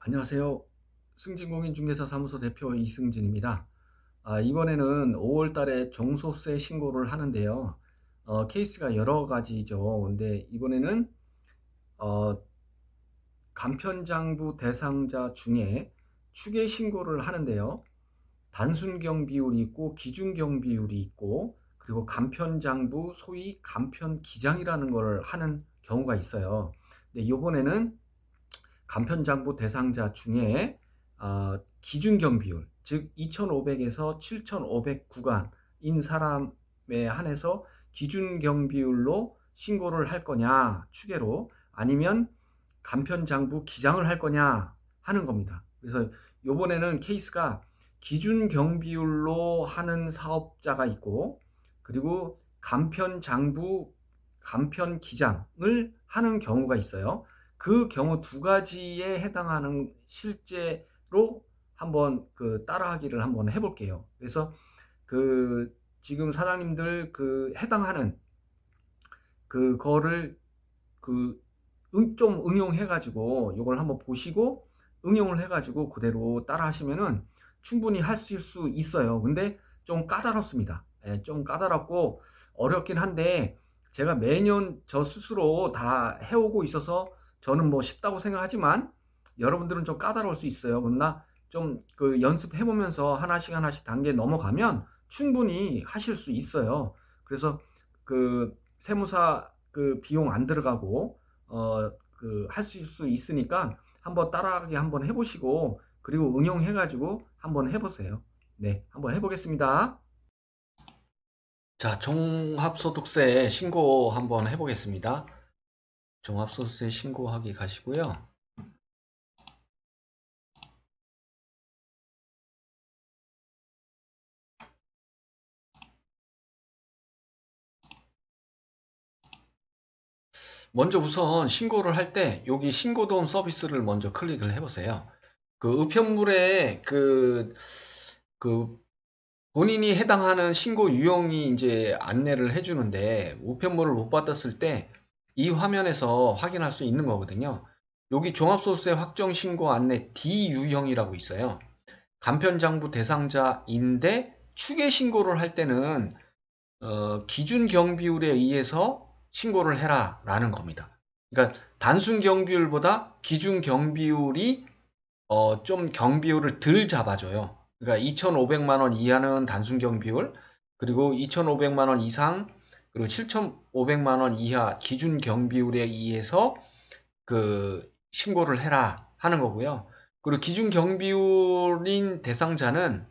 안녕하세요. 승진공인중개사 사무소 대표 이승진입니다. 이번에는 5월 달에 종소세 신고를 하는데요. 케이스가 여러 가지죠. 근데 이번에는 어, 간편장부 대상자 중에 추계 신고를 하는데요. 단순경 비율이 있고 기준경 비율이 있고 그리고 간편장부 소위 간편기장이라는 걸 하는 경우가 있어요. 근데 이번에는 간편장부 대상자 중에 기준경 비율, 즉 2,500에서 7,500 구간인 사람에 한해서 기준경 비율로 신고를 할 거냐, 추계로, 아니면 간편장부 기장을 할 거냐 하는 겁니다. 그래서 요번에는 케이스가 기준경 비율로 하는 사업자가 있고, 그리고 간편장부, 간편기장을 하는 경우가 있어요. 그 경우 두 가지에 해당하는 실제로 한번 따라하기를 한번 해볼게요. 그래서 지금 사장님들 해당하는 그거를 좀 응용해가지고 이걸 한번 보시고 응용을 해가지고 그대로 따라하시면은 충분히 하실 수 있어요. 근데 좀 까다롭습니다. 예, 좀 까다롭고 어렵긴 한데 제가 매년 저 스스로 다 해오고 있어서 저는 뭐 쉽다고 생각하지만 여러분들은 좀 까다로울 수 있어요. 그러나 좀 연습해보면서 하나씩 하나씩 단계 넘어가면 충분히 하실 수 있어요. 그래서 세무사 비용 안 들어가고 할 수 있으니까 한번 따라하기 한번 해보시고 그리고 응용해가지고 한번 해보세요. 네, 한번 해보겠습니다. 자, 종합소득세 신고 한번 해보겠습니다. 종합소득세 신고하기 가시고요. 먼저 우선 신고를 할 때 여기 신고도움 서비스를 먼저 클릭을 해보세요. 우편물에 그 본인이 해당하는 신고 유형이 이제 안내를 해주는데 우편물을 못 받았을 때 이 화면에서 확인할 수 있는 거거든요. 여기 종합소득세 확정 신고 안내 D 유형이라고 있어요. 간편장부 대상자인데 추계 신고를 할 때는 기준 경비율에 의해서 신고를 해라 라는 겁니다. 그러니까 단순 경비율보다 기준 경비율이 좀 경비율을 덜 잡아줘요. 그러니까 2,500만 원 이하는 단순 경비율, 그리고 2,500만 원 이상, 그리고 7,500만 원 이하 기준 경비율에 의해서 신고를 해라 하는 거고요. 그리고 기준 경비율인 대상자는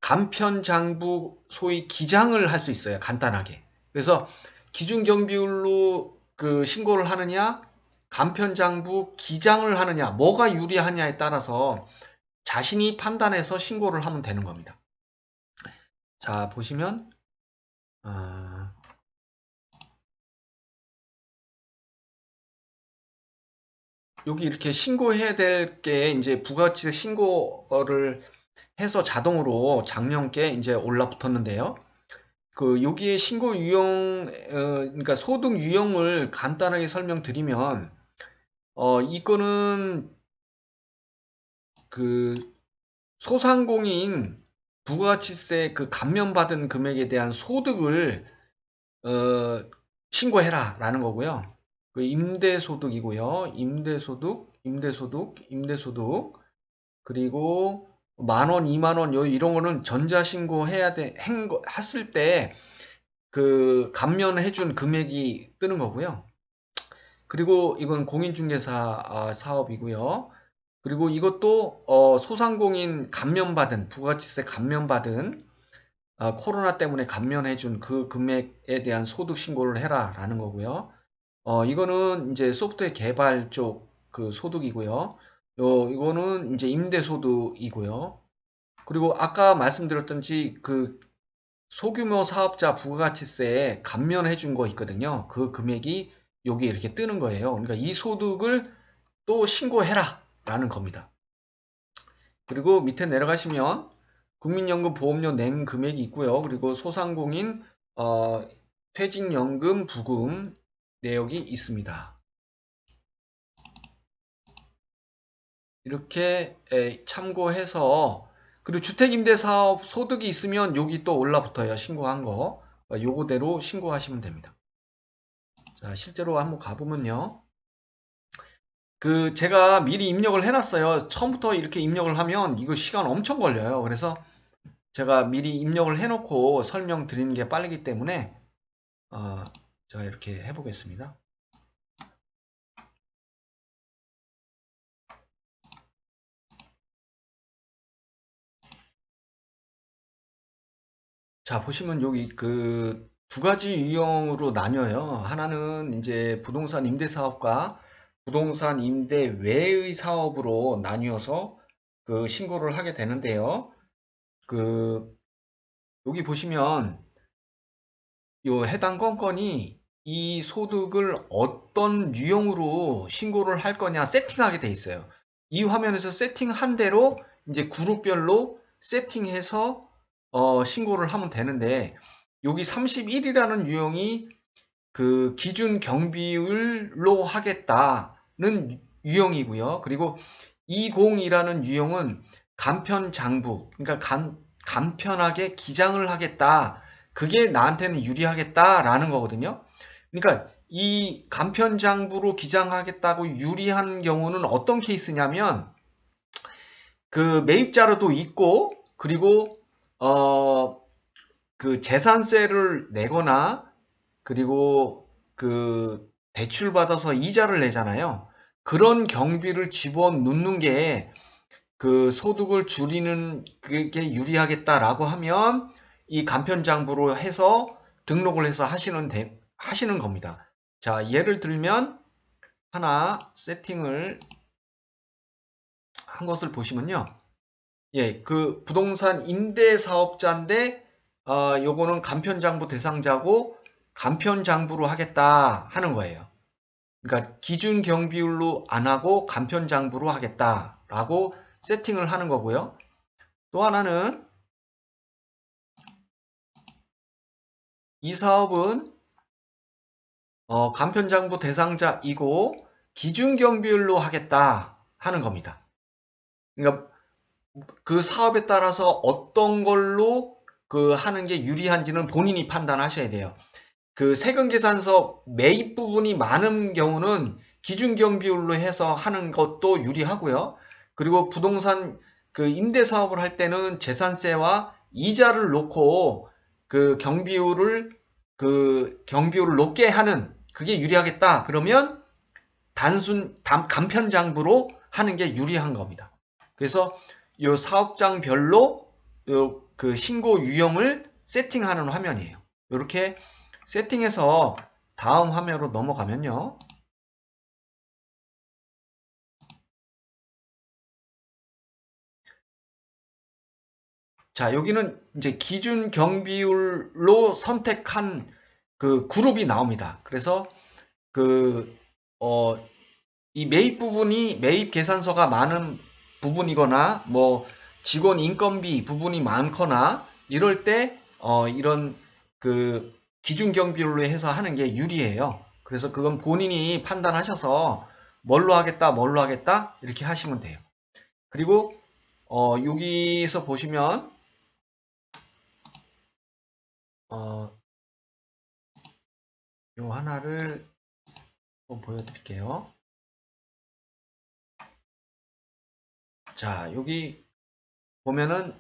간편장부 소위 기장을 할 수 있어요. 간단하게. 그래서 기준 경비율로 신고를 하느냐, 간편장부 기장을 하느냐, 뭐가 유리하냐에 따라서 자신이 판단해서 신고를 하면 되는 겁니다. 자, 보시면 여기 이렇게 신고해야 될 게 이제 부가가치세 신고를 해서 자동으로 작년께 이제 올라붙었는데요. 여기에 신고 유형, 그러니까 소득 유형을 간단하게 설명드리면, 이거는 소상공인 부가가치세 감면받은 금액에 대한 소득을, 신고해라 라는 거고요. 임대소득이고요. 임대소득, 그리고 만원, 2만원, 이런 거는 전자신고 했을 때, 감면해준 금액이 뜨는 거고요. 그리고 이건 공인중개사 사업이고요. 그리고 이것도 소상공인 부가가치세 감면받은 코로나 때문에 감면해준 그 금액에 대한 소득 신고를 해라라는 거고요. 이거는 이제 소프트웨어 개발 쪽 소득이고요. 이거는 이제 임대소득이고요. 그리고 아까 말씀드렸던지 소규모 사업자 부가가치세에 감면해 준 거 있거든요. 그 금액이 여기 이렇게 뜨는 거예요. 그러니까 이 소득을 또 신고해라 라는 겁니다. 그리고 밑에 내려가시면 국민연금 보험료 낸 금액이 있고요. 그리고 소상공인 퇴직연금 부금 내역이 있습니다. 이렇게 참고해서, 그리고 주택임대사업 소득이 있으면 여기 또 올라붙어요. 신고한 거. 요거대로 신고하시면 됩니다. 자, 실제로 한번 가보면요. 제가 미리 입력을 해놨어요. 처음부터 이렇게 입력을 하면 이거 시간 엄청 걸려요. 그래서 제가 미리 입력을 해놓고 설명드리는 게 빠르기 때문에, 제가 이렇게 해보겠습니다. 자, 보시면 여기 두 가지 유형으로 나뉘어요. 하나는 이제 부동산 임대 사업과 부동산 임대 외의 사업으로 나뉘어서 신고를 하게 되는데요. 여기 보시면 요 해당 건건이 이 소득을 어떤 유형으로 신고를 할 거냐 세팅하게 돼 있어요. 이 화면에서 세팅한 대로 이제 그룹별로 세팅해서 신고를 하면 되는데, 여기 31이라는 유형이 기준 경비율로 하겠다는 유형이고요. 그리고 20이라는 유형은 간편장부, 그러니까 간편하게 기장을 하겠다. 그게 나한테는 유리하겠다라는 거거든요. 그러니까 이 간편장부로 기장하겠다고 유리한 경우는 어떤 케이스냐면, 매입자료도 있고, 그리고 재산세를 내거나, 그리고 대출 받아서 이자를 내잖아요. 그런 경비를 집어넣는 게 소득을 줄이는 그게 유리하겠다라고 하면 이 간편장부로 해서 등록을 해서 하시는 겁니다. 자, 예를 들면 하나 세팅을 한 것을 보시면요. 예, 부동산 임대 사업자인데, 요거는 간편장부 대상자고 간편장부로 하겠다 하는 거예요. 그러니까 기준 경비율로 안 하고 간편장부로 하겠다라고 세팅을 하는 거고요. 또 하나는 이 사업은 간편장부 대상자이고 기준 경비율로 하겠다 하는 겁니다. 그러니까 그 사업에 따라서 어떤 걸로 하는 게 유리한지는 본인이 판단하셔야 돼요. 세금계산서 매입 부분이 많은 경우는 기준경비율로 해서 하는 것도 유리하고요. 그리고 부동산 임대 사업을 할 때는 재산세와 이자를 놓고 경비율을 높게 하는 그게 유리하겠다. 그러면 간편장부로 하는 게 유리한 겁니다. 그래서 이 사업장별로 신고 유형을 세팅하는 화면이에요. 이렇게 세팅해서 다음 화면으로 넘어가면요. 자, 여기는 이제 기준 경비율로 선택한 그룹이 나옵니다. 그래서 이 매입 부분이 매입 계산서가 많은 부분이거나 뭐 직원 인건비 부분이 많거나 이럴 때 이런 기준 경비율로 해서 하는 게 유리해요. 그래서 그건 본인이 판단하셔서 뭘로 하겠다 이렇게 하시면 돼요. 그리고 여기서 보시면 요 하나를 한번 보여드릴게요. 자, 여기 보면은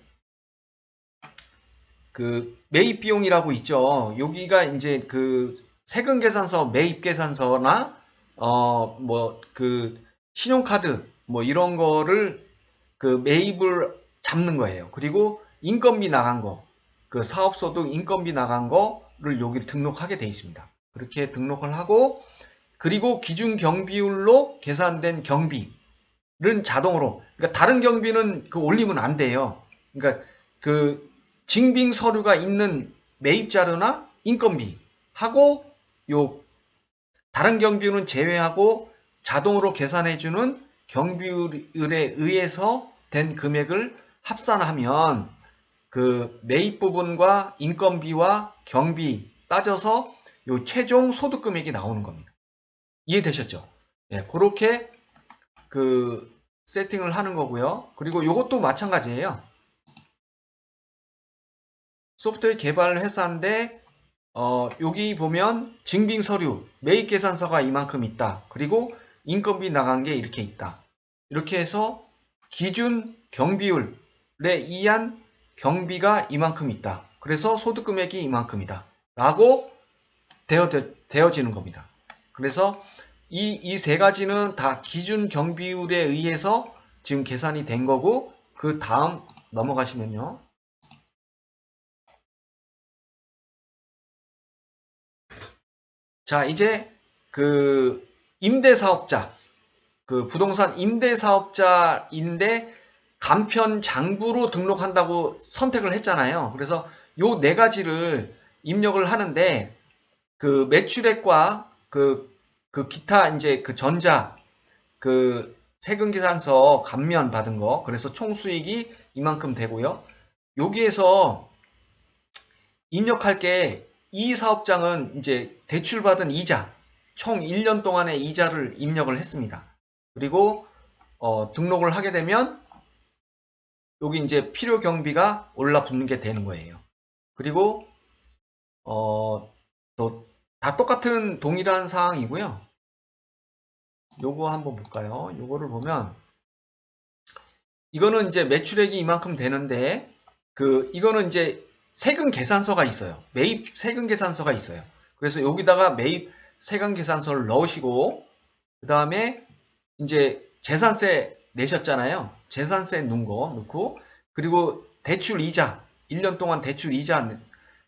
매입 비용이라고 있죠. 여기가 이제 세금 계산서, 매입 계산서나 신용카드 뭐 이런 거를 매입을 잡는 거예요. 그리고 인건비 나간 거, 사업소득 인건비 나간 거를 여기 등록하게 돼 있습니다. 그렇게 등록을 하고, 그리고 기준 경비율로 계산된 경비는 자동으로, 그러니까 다른 경비는 올리면 안 돼요. 그러니까 증빙 서류가 있는 매입 자료나 인건비 하고 다른 경비율은 제외하고 자동으로 계산해주는 경비율에 의해서 된 금액을 합산하면 매입 부분과 인건비와 경비 따져서 최종 소득 금액이 나오는 겁니다. 이해되셨죠? 네, 그렇게 세팅을 하는 거고요. 그리고 이것도 마찬가지예요. 소프트웨어 개발을 회사인데 여기 보면 증빙 서류, 매입 계산서가 이만큼 있다. 그리고 인건비 나간 게 이렇게 있다. 이렇게 해서 기준 경비율에 의한 경비가 이만큼 있다. 그래서 소득 금액이 이만큼이다. 라고 되어지는 겁니다. 그래서 이 세 가지는 다 기준 경비율에 의해서 지금 계산이 된 거고, 그 다음 넘어가시면요. 자, 이제 그 임대사업자, 그 부동산 임대사업자인데 간편 장부로 등록한다고 선택을 했잖아요. 그래서 요 네 가지를 입력을 하는데, 그 매출액과 그 기타 이제 그 전자, 그 세금계산서 감면 받은 거, 그래서 총 수익이 이만큼 되고요. 여기에서 입력할 게, 이 사업장은 이제 대출받은 이자, 총 1년 동안의 이자를 입력을 했습니다. 그리고 등록을 하게 되면 여기 이제 필요 경비가 올라붙는 게 되는 거예요. 그리고 또 다 똑같은 동일한 사항이고요. 요거 한번 볼까요? 요거를 보면 이거는 이제 매출액이 이만큼 되는데, 이거는 이제 세금 계산서가 있어요. 매입 세금 계산서가 있어요. 그래서 여기다가 매입 세금 계산서를 넣으시고, 그 다음에 이제 재산세 내셨잖아요. 재산세 넣은 거 넣고, 그리고 대출 이자, 1년 동안 대출 이자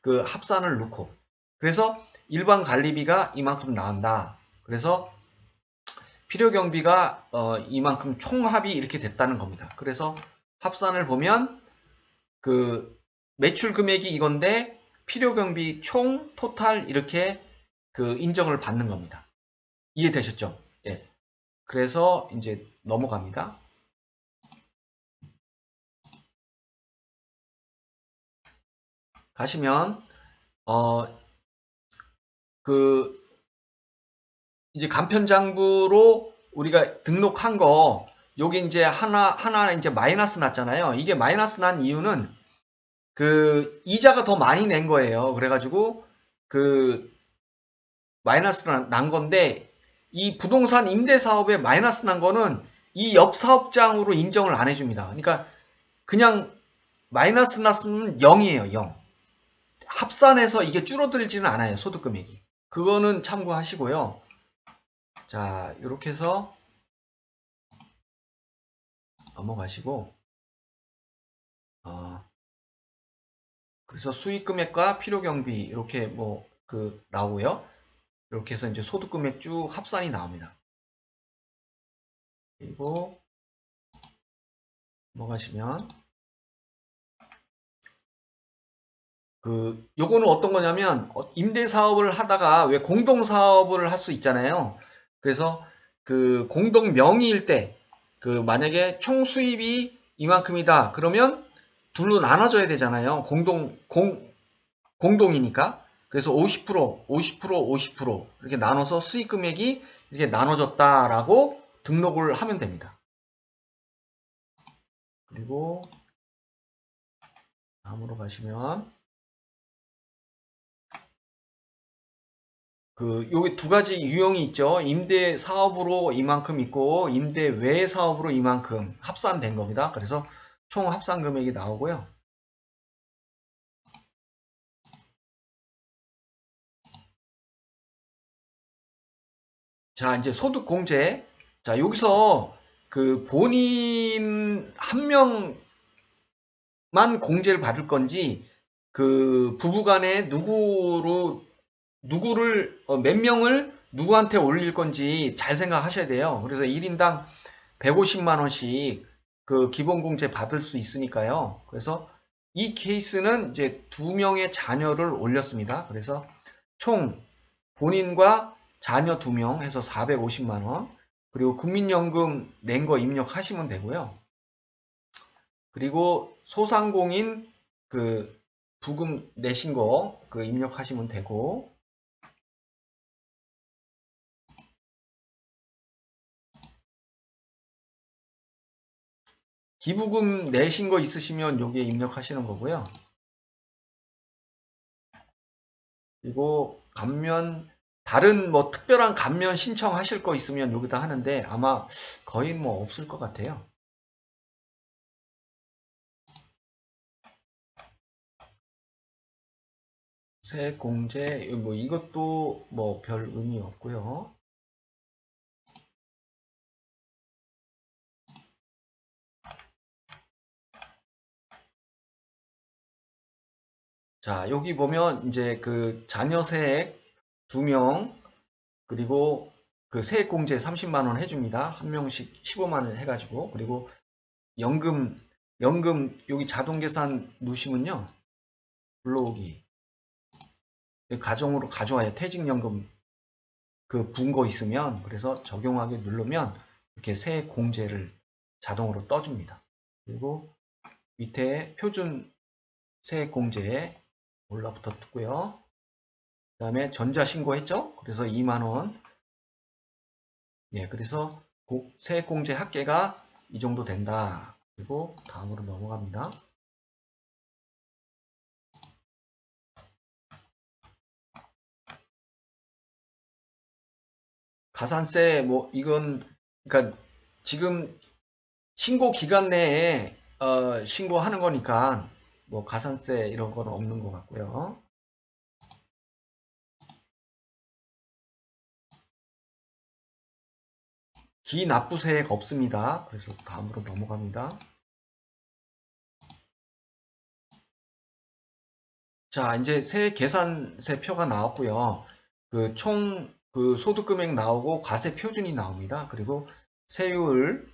그 합산을 넣고, 그래서 일반 관리비가 이만큼 나온다. 그래서 필요 경비가 이만큼 총합이 이렇게 됐다는 겁니다. 그래서 합산을 보면 그 매출 금액이 이건데 필요 경비 총 토탈 이렇게 그 인정을 받는 겁니다. 이해되셨죠? 예. 그래서 이제 넘어갑니다. 가시면 그 이제 간편장부로 우리가 등록한 거, 여기 이제 하나 이제 마이너스 났잖아요. 이게 마이너스 난 이유는 그 이자가 더 많이 낸 거예요. 그래가지고 그 마이너스 난 건데, 이 부동산 임대 사업에 마이너스 난 거는 이 옆 사업장으로 인정을 안 해줍니다. 그러니까 그냥 마이너스 났으면 0이에요. 0. 합산해서 이게 줄어들지는 않아요. 소득 금액이. 그거는 참고하시고요. 자, 이렇게 해서 넘어가시고, 그래서 수익 금액과 필요 경비 이렇게 뭐 나오고요. 이렇게 해서 이제 소득 금액 쭉 합산이 나옵니다. 그리고 넘어가시면 요거는 어떤 거냐면, 임대 사업을 하다가 왜 공동 사업을 할 수 있잖아요. 그래서 그 공동 명의일 때, 만약에 총 수입이 이만큼이다 그러면 둘로 나눠줘야 되잖아요. 공동이니까. 그래서 50%, 50%, 50% 이렇게 나눠서 수익 금액이 이렇게 나눠졌다라고 등록을 하면 됩니다. 그리고 다음으로 가시면 여기 두 가지 유형이 있죠. 임대 사업으로 이만큼 있고 임대 외 사업으로 이만큼 합산된 겁니다. 그래서 총 합산 금액이 나오고요. 자, 이제 소득 공제. 자, 여기서 본인 한 명만 공제를 받을 건지, 부부간에 누구를 몇 명을 누구한테 올릴 건지 잘 생각하셔야 돼요. 그래서 1인당 150만 원씩 기본 공제 받을 수 있으니까요. 그래서 이 케이스는 이제 2명의 자녀를 올렸습니다. 그래서 총 본인과 자녀 2명 해서 450만 원, 그리고 국민연금 낸 거 입력하시면 되고요. 그리고 소상공인 부금 내신 거 입력하시면 되고, 기부금 내신 거 있으시면 여기에 입력하시는 거고요. 그리고 감면, 다른 뭐 특별한 감면 신청하실 거 있으면 여기다 하는데 아마 거의 뭐 없을 것 같아요. 세액공제, 뭐 이것도 뭐 별 의미 없고요. 자, 여기 보면 이제 그 자녀 세액 2명, 그리고 그 세액공제 30만 원 해줍니다. 한 명씩 15만 원 해가지고. 그리고 연금 여기 자동 계산 누르시면요. 불러오기. 가정으로 가져와요. 퇴직연금 그 분거 있으면, 그래서 적용하기 누르면 이렇게 세액공제를 자동으로 떠줍니다. 그리고 밑에 표준 세액공제 올라붙어 뜯고요. 그 다음에 전자신고 했죠? 그래서 2만원. 예, 그래서 세액공제 합계가 이 정도 된다. 그리고 다음으로 넘어갑니다. 가산세, 뭐, 이건, 그러니까 지금 신고 기간 내에, 신고하는 거니까, 뭐, 가산세 이런 건 없는 것 같고요. 기납부세액 없습니다. 그래서 다음으로 넘어갑니다. 자, 이제 세 계산세 표가 나왔고요. 그 총 그 소득 금액 나오고 과세 표준이 나옵니다. 그리고 세율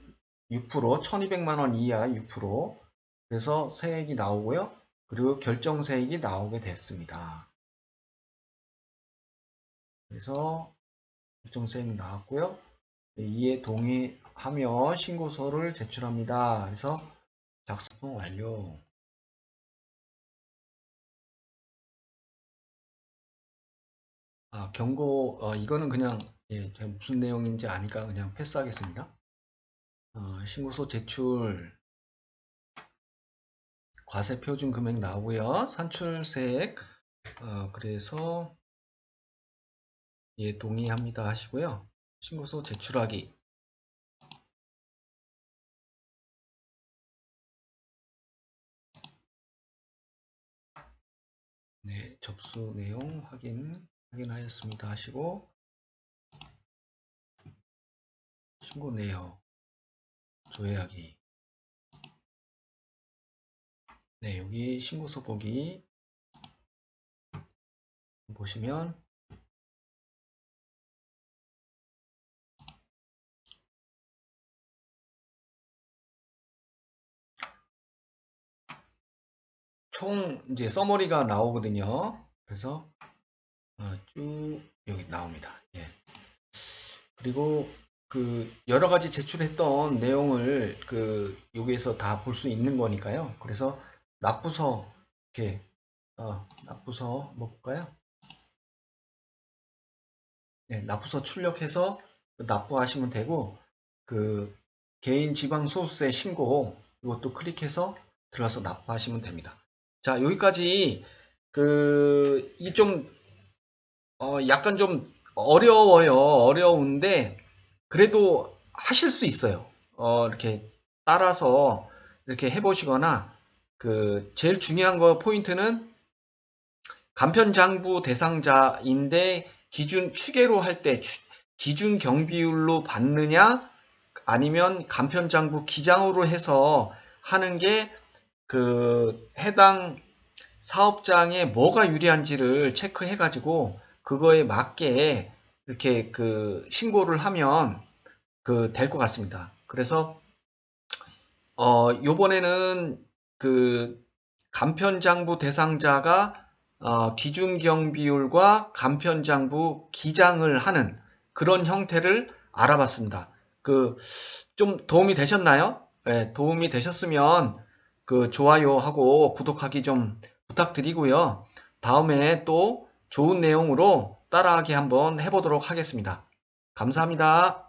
6%, 1200만 원 이하 6%. 그래서 세액이 나오고요. 그리고 결정세액이 나오게 됐습니다. 그래서 결정세액 나왔고요. 이에 동의하며 신고서를 제출합니다. 그래서 작성 완료. 경고, 이거는 그냥, 예, 무슨 내용인지 아니까 그냥 패스하겠습니다. 신고서 제출, 과세 표준 금액 나오고요. 산출세액, 그래서, 예, 동의합니다 하시고요. 신고서 제출하기. 네, 접수 내용 확인하였습니다 하시고, 신고 내역, 조회하기. 네, 여기 신고서 보기 보시면, 총 이제 서머리가 나오거든요. 그래서 쭉 여기 나옵니다. 예. 그리고 그 여러 가지 제출했던 내용을 그 여기에서 다 볼 수 있는 거니까요. 그래서 납부서 이렇게 납부서 뭐 볼까요? 네, 납부서 출력해서 납부하시면 되고, 그 개인 지방소득세 신고 이것도 클릭해서 들어가서 납부하시면 됩니다. 자, 여기까지 이 좀 약간 좀 어려워요. 어려운데 그래도 하실 수 있어요. 이렇게 따라서 이렇게 해보시거나, 제일 중요한 거 포인트는 간편장부 대상자인데 기준 추계로 할 때 기준 경비율로 받느냐, 아니면 간편장부 기장으로 해서 하는 게 해당 사업장에 뭐가 유리한지를 체크해 가지고 그거에 맞게 이렇게 신고를 하면 될 것 같습니다. 그래서 요번에는 간편장부 대상자가 기준경비율과 간편장부 기장을 하는 그런 형태를 알아봤습니다. 좀 도움이 되셨나요? 네, 도움이 되셨으면 좋아요하고 구독하기 좀 부탁드리고요. 다음에 또 좋은 내용으로 따라하기 한번 해보도록 하겠습니다. 감사합니다.